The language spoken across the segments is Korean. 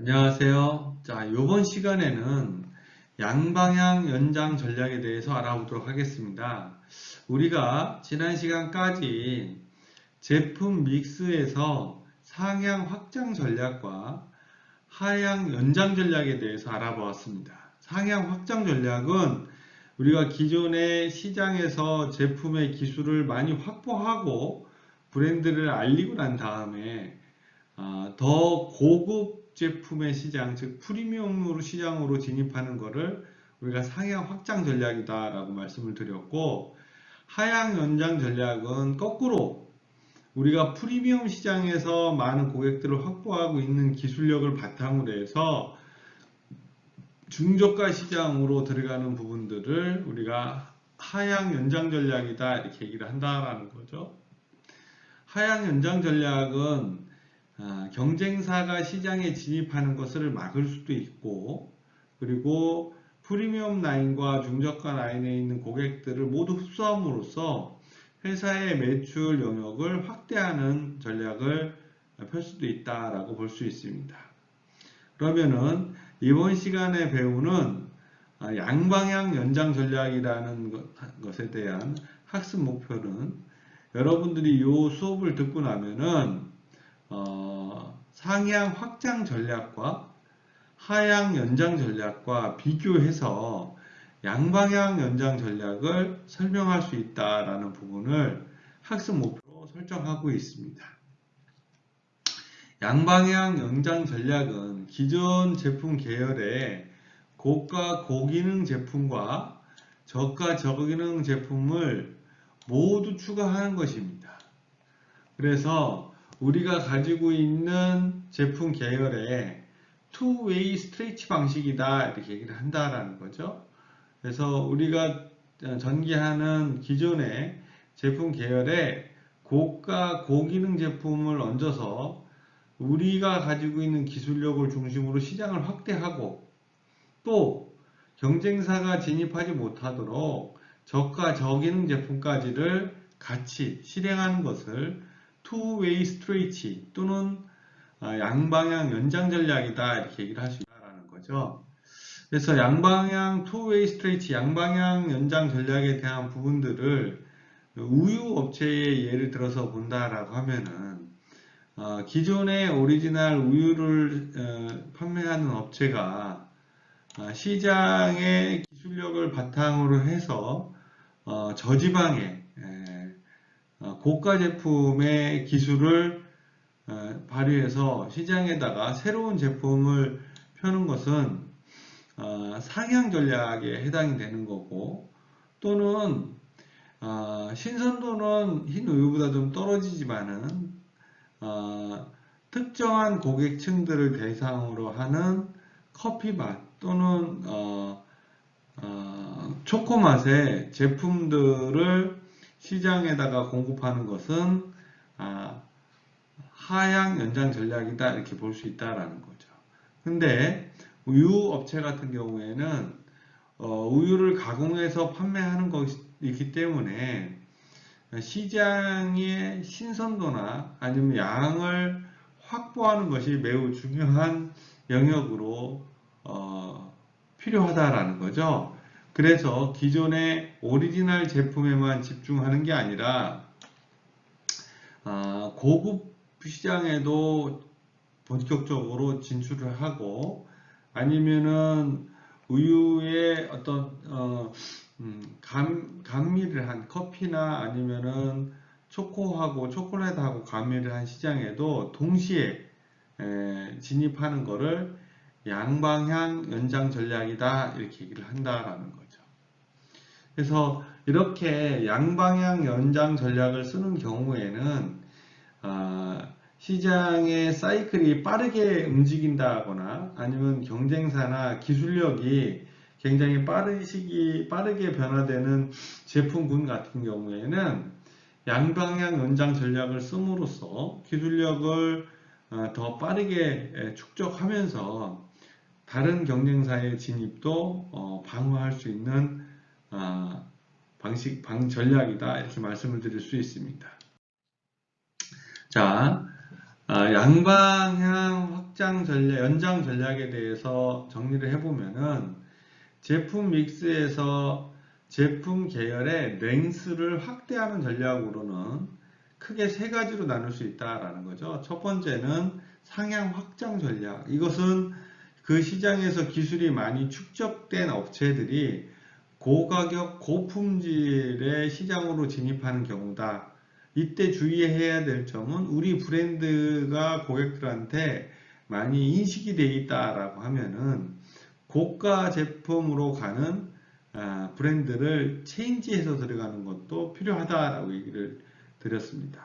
안녕하세요. 자, 이번 시간에는 양방향 연장 전략에 대해서 알아보도록 하겠습니다. 우리가 지난 시간까지 제품 믹스에서 상향 확장 전략과 하향 연장 전략에 대해서 알아보았습니다. 상향 확장 전략은 우리가 기존의 시장에서 제품의 기술을 많이 확보하고 브랜드를 알리고 난 다음에 더 고급 제품의 시장, 즉 프리미엄으로 시장으로 진입하는 것을 우리가 상향 확장 전략이다라고 말씀을 드렸고, 하향 연장 전략은 거꾸로 우리가 프리미엄 시장에서 많은 고객들을 확보하고 있는 기술력을 바탕으로 해서 중저가 시장으로 들어가는 부분들을 우리가 하향 연장 전략이다 이렇게 얘기를 한다라는 거죠. 하향 연장 전략은 경쟁사가 시장에 진입하는 것을 막을 수도 있고, 그리고 프리미엄 라인과 중저가 라인에 있는 고객들을 모두 흡수함으로써 회사의 매출 영역을 확대하는 전략을 펼 수도 있다라고 볼 수 있습니다. 그러면은 이번 시간에 배우는 양방향 연장 전략이라는 것에 대한 학습 목표는, 여러분들이 이 수업을 듣고 나면은 상향 확장 전략과 하향 연장 전략과 비교해서 양방향 연장 전략을 설명할 수 있다라는 부분을 학습 목표로 설정하고 있습니다. 양방향 연장 전략은 기존 제품 계열의 고가 고기능 제품과 저가 저기능 제품을 모두 추가하는 것입니다. 그래서 우리가 가지고 있는 제품 계열의 two-way 스트레치 방식이다 이렇게 얘기를 한다라는 거죠. 그래서 우리가 전개하는 기존의 제품 계열에 고가 고기능 제품을 얹어서 우리가 가지고 있는 기술력을 중심으로 시장을 확대하고, 또 경쟁사가 진입하지 못하도록 저가 저기능 제품까지를 같이 실행하는 것을 two-way stretch 또는 양방향 연장 전략이다 이렇게 얘기를 할 수 있다는 거죠. 그래서 양방향 two-way stretch, 양방향 연장 전략에 대한 부분들을 우유 업체의 예를 들어서 본다라고 하면은 기존의 오리지널 우유를 판매하는 업체가 시장의 기술력을 바탕으로 해서 저지방의 고가 제품의 기술을 발휘해서 시장에다가 새로운 제품을 펴는 것은 상향 전략에 해당이 되는 거고, 또는 신선도는 흰 우유보다 좀 떨어지지만은 특정한 고객층들을 대상으로 하는 커피맛 또는 초코맛의 제품들을 시장에다가 공급하는 것은 하향 연장 전략이다 이렇게 볼 수 있다라는 거죠. 근데 우유 업체 같은 경우에는 우유를 가공해서 판매하는 것이기 때문에 시장의 신선도나 아니면 양을 확보하는 것이 매우 중요한 영역으로 필요하다라는 거죠. 그래서 기존의 오리지널 제품에만 집중하는 게 아니라 고급 시장에도 본격적으로 진출을 하고, 아니면은 우유의 어떤 감미를 한 커피나 아니면은 초코하고 초콜릿하고 감미를 한 시장에도 동시에 진입하는 거를 양방향 연장 전략이다 이렇게 얘기를 한다라는 거죠. 그래서 이렇게 양방향 연장 전략을 쓰는 경우에는 시장의 사이클이 빠르게 움직인다거나 아니면 경쟁사나 기술력이 굉장히 빠르게 변화되는 제품군 같은 경우에는 양방향 연장 전략을 씀으로써 기술력을 더 빠르게 축적하면서 다른 경쟁사의 진입도 방어할 수 있는 전략이다 이렇게 말씀을 드릴 수 있습니다. 자, 양방향 확장 전략, 연장 전략에 대해서 정리를 해보면은 제품 믹스에서 제품 계열의 랭스를 확대하는 전략으로는 크게 세 가지로 나눌 수 있다라는 거죠. 첫 번째는 상향 확장 전략. 이것은 그 시장에서 기술이 많이 축적된 업체들이 고가격, 고품질의 시장으로 진입하는 경우다. 이때 주의해야 될 점은 우리 브랜드가 고객들한테 많이 인식이 되어 있다라고 하면은 고가 제품으로 가는 브랜드를 체인지해서 들어가는 것도 필요하다라고 얘기를 드렸습니다.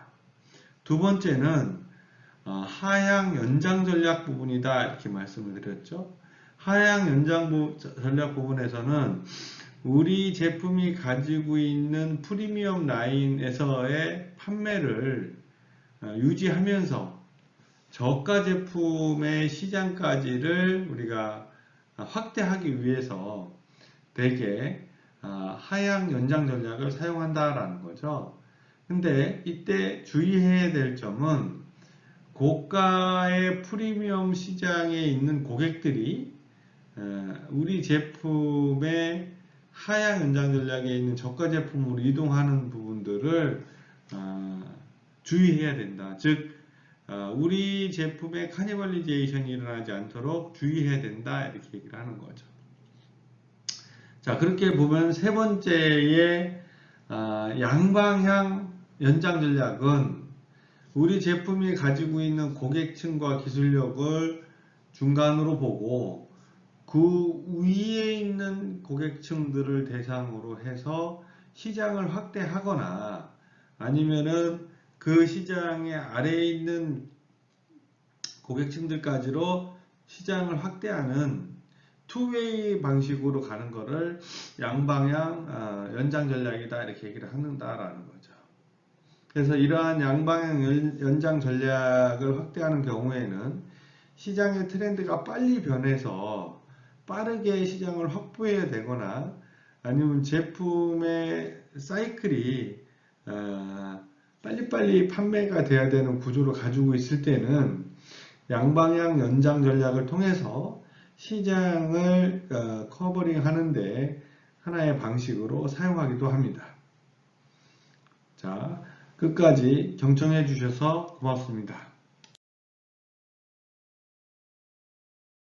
두 번째는 하향 연장 전략 부분이다 이렇게 말씀을 드렸죠. 하향 연장 전략 부분에서는 우리 제품이 가지고 있는 프리미엄 라인에서의 판매를 유지하면서 저가 제품의 시장까지를 우리가 확대하기 위해서 대개 하향 연장 전략을 사용한다라는 거죠. 근데 이때 주의해야 될 점은 고가의 프리미엄 시장에 있는 고객들이 우리 제품의 하향 연장 전략에 있는 저가 제품으로 이동하는 부분들을 주의해야 된다. 즉 우리 제품의 카니발리제이션이 일어나지 않도록 주의해야 된다 이렇게 얘기를 하는 거죠. 자, 그렇게 보면 세 번째의 양방향 연장 전략은 우리 제품이 가지고 있는 고객층과 기술력을 중간으로 보고 그 위에 있는 고객층들을 대상으로 해서 시장을 확대하거나 아니면은 그 시장의 아래에 있는 고객층들까지로 시장을 확대하는 투웨이 방식으로 가는 거를 양방향 연장 전략이다 이렇게 얘기를 한다라는 거죠. 그래서 이러한 양방향 연장 전략을 확대하는 경우에는 시장의 트렌드가 빨리 변해서 빠르게 시장을 확보해야 되거나 아니면 제품의 사이클이 빨리빨리 판매가 돼야 되는 구조를 가지고 있을 때는 양방향 연장 전략을 통해서 시장을 커버링 하는데 하나의 방식으로 사용하기도 합니다. 자, 끝까지 경청해 주셔서 고맙습니다.